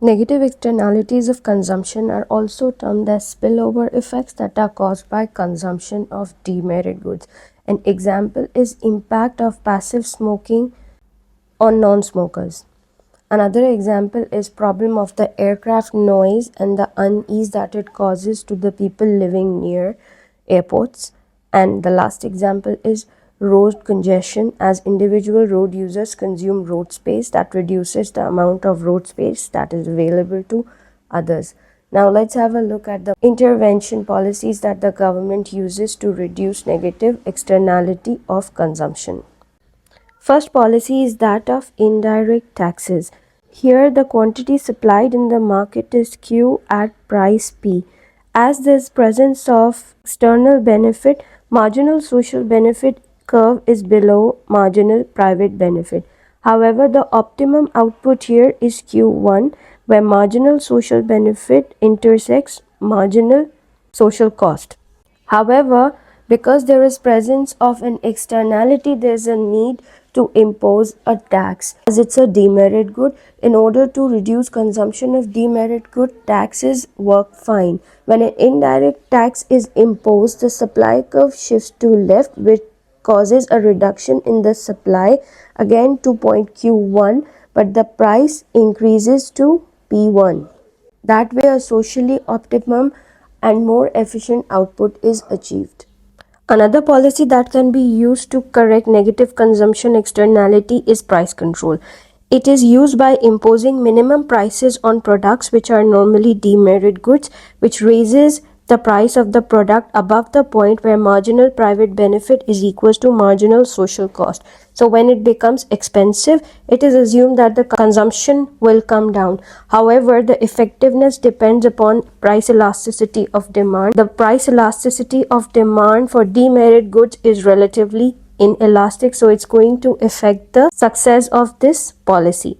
Negative externalities of consumption are also termed as spillover effects that are caused by consumption of demerit goods. An example is impact of passive smoking on non-smokers. Another example is problem of the aircraft noise and the unease that it causes to the people living near airports. And the last example is road congestion, as individual road users consume road space that reduces the amount of road space that is available to others. Now let's have a look at the intervention policies that the government uses to reduce negative externality of consumption. First policy is that of indirect taxes. Here the quantity supplied in the market is Q at price P. As there is presence of external benefit, marginal social benefit curve is below marginal private benefit. However, the optimum output here is Q1, where marginal social benefit intersects marginal social cost. However, because there is presence of an externality, there is a need to impose a tax, as it's a demerit good. In order to reduce consumption of demerit good, taxes work fine. When an indirect tax is imposed, the supply curve shifts to left, which causes a reduction in the supply again to point Q1, but the price increases to P1. That way a socially optimum and more efficient output is achieved. Another policy that can be used to correct negative consumption externality is price control. It is used by imposing minimum prices on products which are normally demerit goods, which raises the price of the product above the point where marginal private benefit is equal to marginal social cost. So when it becomes expensive, it is assumed that the consumption will come down. However, the effectiveness depends upon price elasticity of demand. The price elasticity of demand for demerit goods is relatively inelastic, so it's going to affect the success of this policy.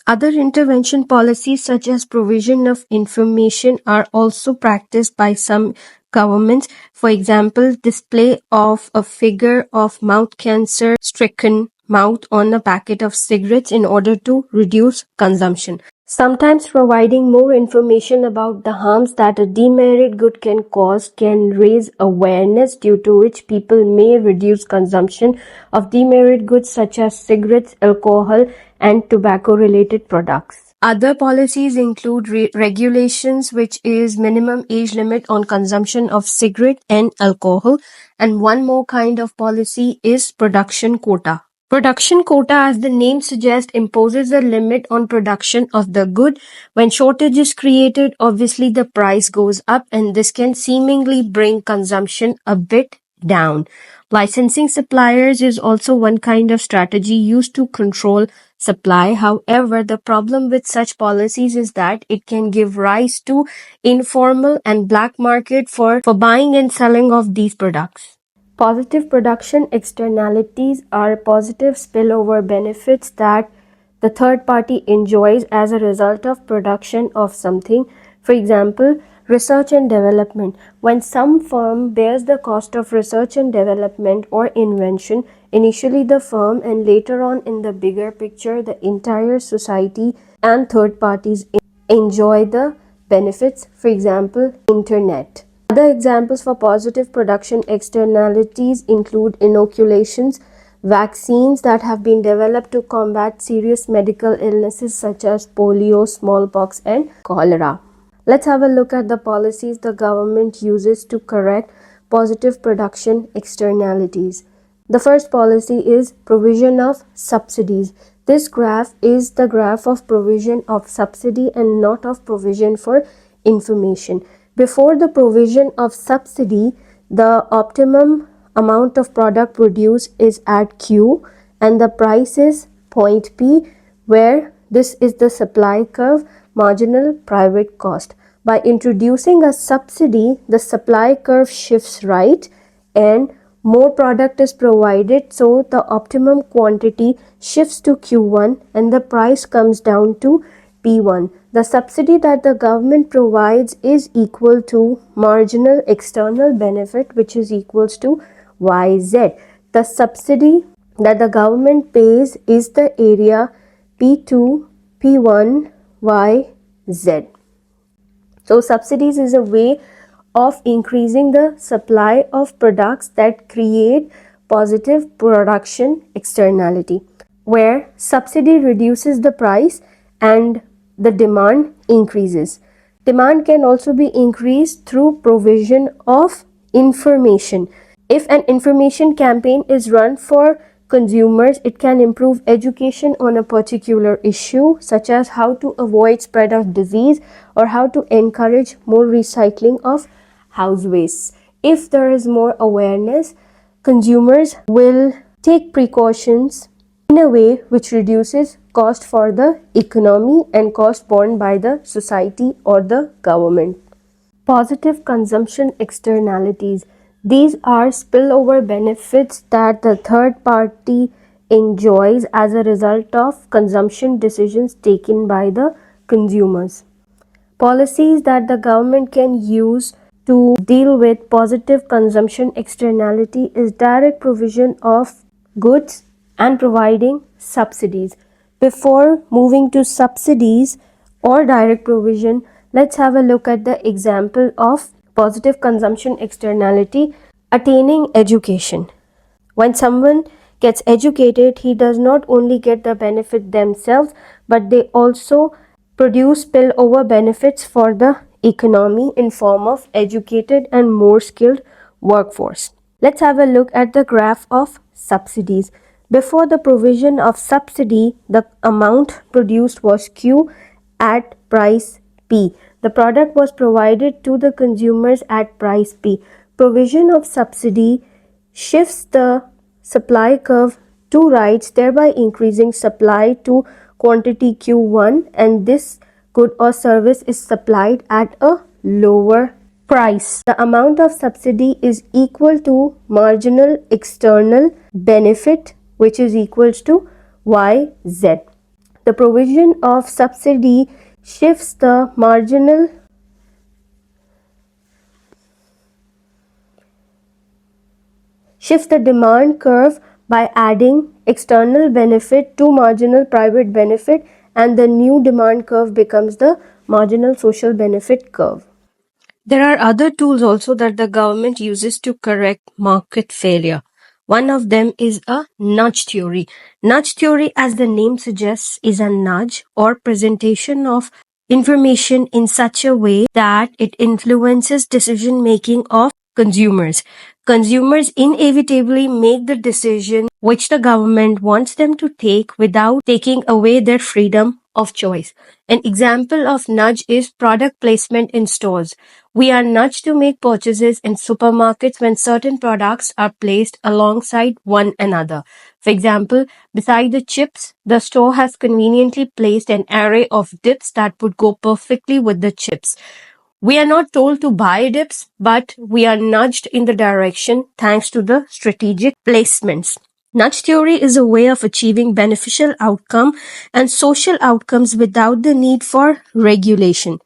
Other intervention policies such as provision of information are also practiced by some governments. For example, display of a figure of mouth cancer stricken mouth on a packet of cigarettes in order to reduce consumption. Sometimes providing more information about the harms that a demerit good can cause can raise awareness, due to which people may reduce consumption of demerit goods such as cigarettes, alcohol, and tobacco-related products. Other policies include regulations, which is minimum age limit on consumption of cigarette and alcohol. And one more kind of policy is production quota. Production quota, as the name suggests, imposes a limit on production of the good. When shortage is created, obviously the price goes up, and this can seemingly bring consumption a bit down. Licensing suppliers is also one kind of strategy used to control supply. However, the problem with such policies is that it can give rise to informal and black market for buying and selling of these products. Positive production externalities are positive spillover benefits that the third party enjoys as a result of production of something. For example, research and development. When some firm bears the cost of research and development or invention, initially the firm and later on in the bigger picture, the entire society and third parties enjoy the benefits. For example, internet. Other examples for positive production externalities include inoculations, vaccines that have been developed to combat serious medical illnesses such as polio, smallpox, and cholera. Let's have a look at the policies the government uses to correct positive production externalities. The first policy is provision of subsidies. This graph is the graph of provision of subsidy and not of provision for information. Before the provision of subsidy, the optimum amount of product produced is at Q and the price is point P, where this is the supply curve, marginal private cost. By introducing a subsidy, the supply curve shifts right and more product is provided, so the optimum quantity shifts to Q1 and the price comes down to P1. The subsidy that the government provides is equal to marginal external benefit, which is equals to YZ. The subsidy that the government pays is the area P2, P1, Y, Z. So subsidies is a way of increasing the supply of products that create positive production externality, where subsidy reduces the price and the demand increases. Demand can also be increased through provision of information. If an information campaign is run for consumers, it can improve education on a particular issue, such as how to avoid spread of disease or how to encourage more recycling of house wastes. If there is more awareness, consumers will take precautions in a way which reduces cost for the economy and cost borne by the society or the government. Positive consumption externalities. These are spillover benefits that the third party enjoys as a result of consumption decisions taken by the consumers. Policies that the government can use to deal with positive consumption externality is direct provision of goods and providing subsidies. Before moving to subsidies or direct provision, let's have a look at the example of positive consumption externality: attaining education. When someone gets educated, he does not only get the benefit themselves, but they also produce spillover benefits for the economy in form of educated and more skilled workforce. Let's have a look at the graph of subsidies. Before the provision of subsidy, the amount produced was Q at price P. The product was provided to the consumers at price P. Provision of subsidy shifts the supply curve to right, thereby increasing supply to quantity Q1, and this good or service is supplied at a lower price. The amount of subsidy is equal to marginal external benefit, which is equals to YZ. The provision of subsidy shifts the demand curve by adding external benefit to marginal private benefit, and the new demand curve becomes the marginal social benefit curve. There are other tools also that the government uses to correct market failure. One of them is a nudge theory. Nudge theory, as the name suggests, is a nudge or presentation of information in such a way that it influences decision making of consumers. Consumers inevitably make the decision which the government wants them to take without taking away their freedom of choice. An example of nudge is product placement in stores. We are nudged to make purchases in supermarkets when certain products are placed alongside one another. For example, beside the chips, the store has conveniently placed an array of dips that would go perfectly with the chips. We are not told to buy dips, but we are nudged in the direction thanks to the strategic placements. Nudge theory is a way of achieving beneficial outcome and social outcomes without the need for regulation.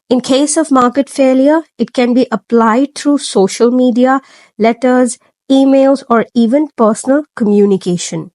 In case of market failure, it can be applied through social media, letters, emails, or even personal communication.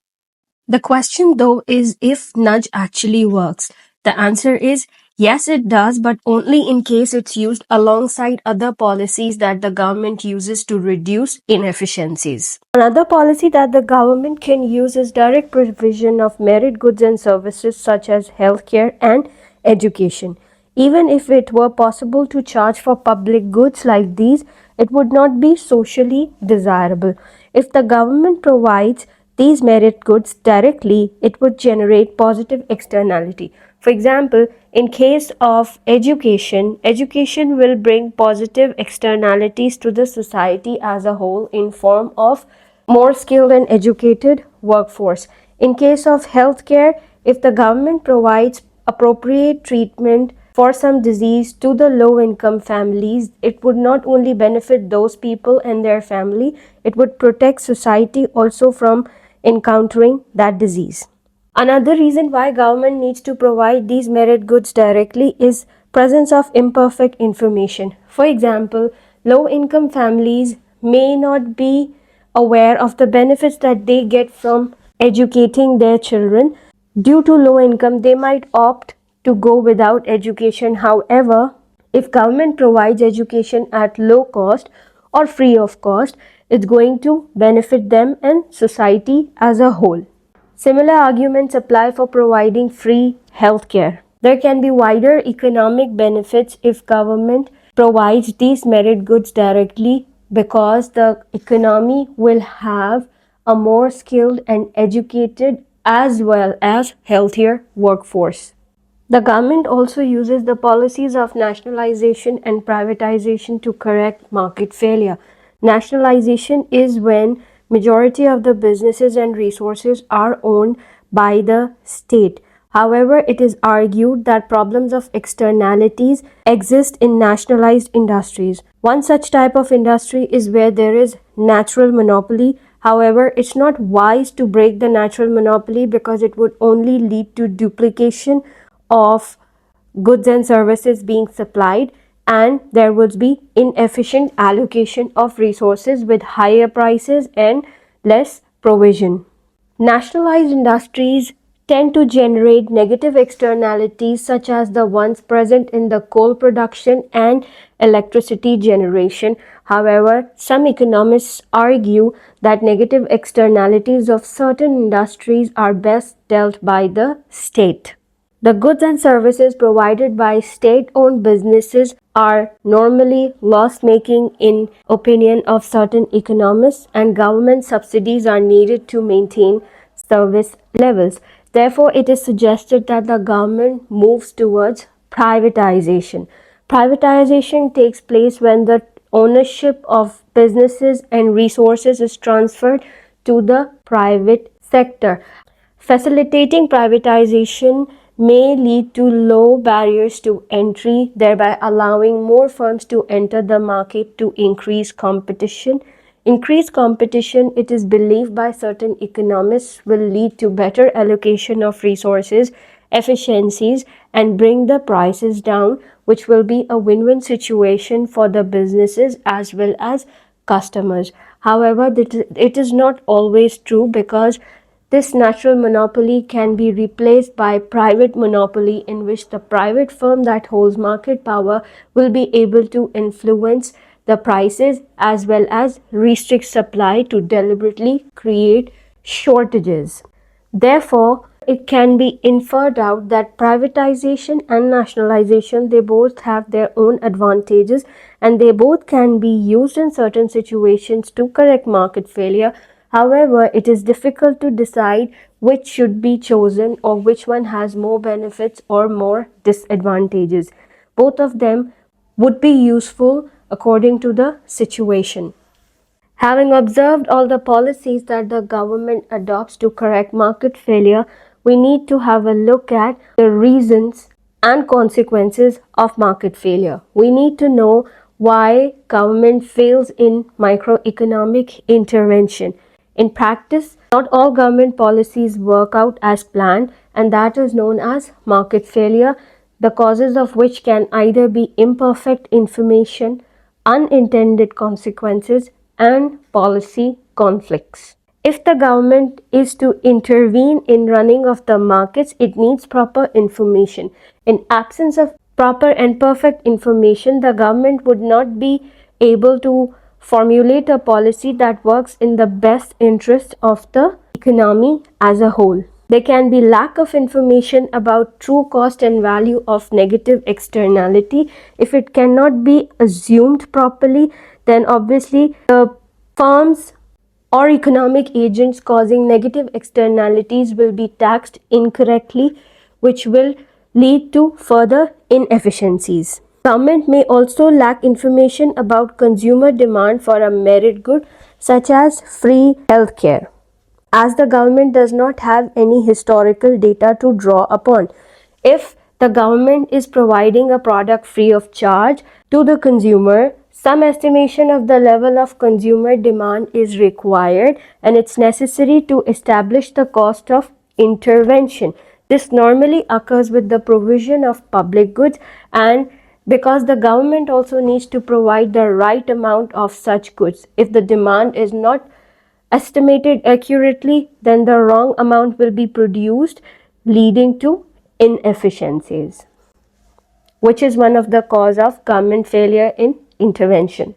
The question though is if nudge actually works. The answer is yes, it does, but only in case it's used alongside other policies that the government uses to reduce inefficiencies. Another policy that the government can use is direct provision of merit goods and services such as healthcare and education. Even if it were possible to charge for public goods like these, it would not be socially desirable. If the government provides these merit goods directly, it would generate positive externality. For example, in case of education, education will bring positive externalities to the society as a whole in form of more skilled and educated workforce. In case of healthcare, if the government provides appropriate treatment for some disease to the low income families, it would not only benefit those people and their family, it would protect society also from encountering that disease. Another reason why government needs to provide these merit goods directly is presence of imperfect information. For example, low income families may not be aware of the benefits that they get from educating their children. Due to low income, they might opt to go without education. However, if government provides education at low cost or free of cost, it's going to benefit them and society as a whole. Similar arguments apply for providing free healthcare. There can be wider economic benefits if government provides these merit goods directly, because the economy will have a more skilled and educated as well as healthier workforce. The government also uses the policies of nationalization and privatization to correct market failure. Nationalization is when majority of the businesses and resources are owned by the state. However, it is argued that problems of externalities exist in nationalized industries. One such type of industry is where there is natural monopoly. However, it's not wise to break the natural monopoly because it would only lead to duplication of goods and services being supplied, and there would be inefficient allocation of resources with higher prices and less provision. Nationalized industries tend to generate negative externalities such as the ones present in the coal production and electricity generation. However, some economists argue that negative externalities of certain industries are best dealt by the state. The goods and services provided by state-owned businesses are normally loss-making in opinion of certain economists, and government subsidies are needed to maintain service levels. Therefore, it is suggested that the government moves towards privatization. Privatization takes place when the ownership of businesses and resources is transferred to the private sector. Facilitating privatization may lead to low barriers to entry, thereby allowing more firms to enter the market to increase competition. Increased competition, it is believed by certain economists, will lead to better allocation of resources, efficiencies, and bring the prices down, which will be a win-win situation for the businesses as well as customers. However, it is not always true, because this natural monopoly can be replaced by private monopoly, in which the private firm that holds market power will be able to influence the prices as well as restrict supply to deliberately create shortages. Therefore, it can be inferred out that privatization and nationalization, they both have their own advantages, and they both can be used in certain situations to correct market failure. However, it is difficult to decide which should be chosen or which one has more benefits or more disadvantages. Both of them would be useful according to the situation. Having observed all the policies that the government adopts to correct market failure, we need to have a look at the reasons and consequences of market failure. We need to know why government fails in microeconomic intervention. In practice, not all government policies work out as planned, and that is known as market failure, the causes of which can either be imperfect information, unintended consequences, and policy conflicts. If the government is to intervene in running of the markets, it needs proper information. In absence of proper and perfect information, the government would not be able to formulate a policy that works in the best interest of the economy as a whole. There can be lack of information about true cost and value of negative externality. If it cannot be assumed properly, then obviously the firms or economic agents causing negative externalities will be taxed incorrectly, which will lead to further inefficiencies. Government may also lack information about consumer demand for a merit good such as free healthcare, as the government does not have any historical data to draw upon. If the government is providing a product free of charge to the consumer, some estimation of the level of consumer demand is required, and it's necessary to establish the cost of intervention. This normally occurs with the provision of public goods, and because the government also needs to provide the right amount of such goods. If the demand is not estimated accurately, then the wrong amount will be produced, leading to inefficiencies, which is one of the cause of government failure in intervention.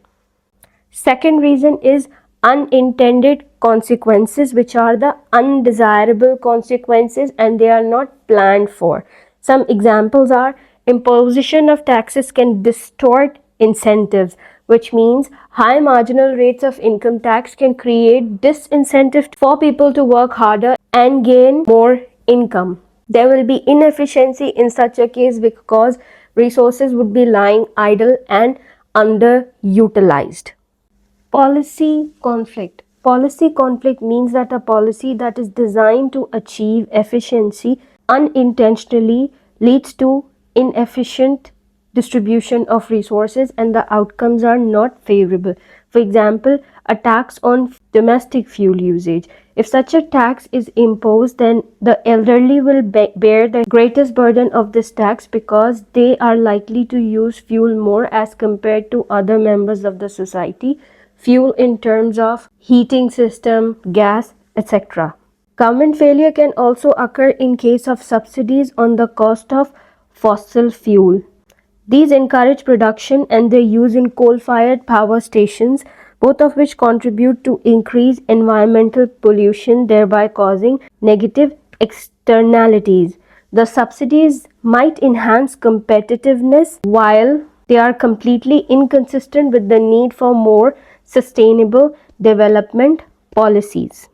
Second reason is unintended consequences, which are the undesirable consequences and they are not planned for. Some examples are imposition of taxes can distort incentives, which means high marginal rates of income tax can create disincentive for people to work harder and gain more income. There will be inefficiency in such a case because resources would be lying idle and underutilized. Policy conflict. Policy conflict means that a policy that is designed to achieve efficiency unintentionally leads to inefficient distribution of resources and the outcomes are not favorable. For example, a tax on domestic fuel usage. If such a tax is imposed, then the elderly will bear the greatest burden of this tax because they are likely to use fuel more as compared to other members of the society. Fuel in terms of heating system, gas, etc. Government failure can also occur in case of subsidies on the cost of fossil fuel. These encourage production and their use in coal-fired power stations, both of which contribute to increase environmental pollution, thereby causing negative externalities. The subsidies might enhance competitiveness while they are completely inconsistent with the need for more sustainable development policies.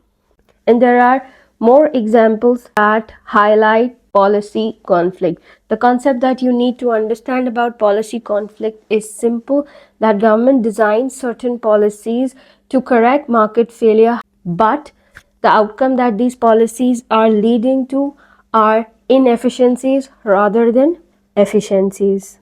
And there are more examples that highlight policy conflict. The concept that you need to understand about policy conflict is simple, that government designs certain policies to correct market failure, but the outcome that these policies are leading to are inefficiencies rather than efficiencies.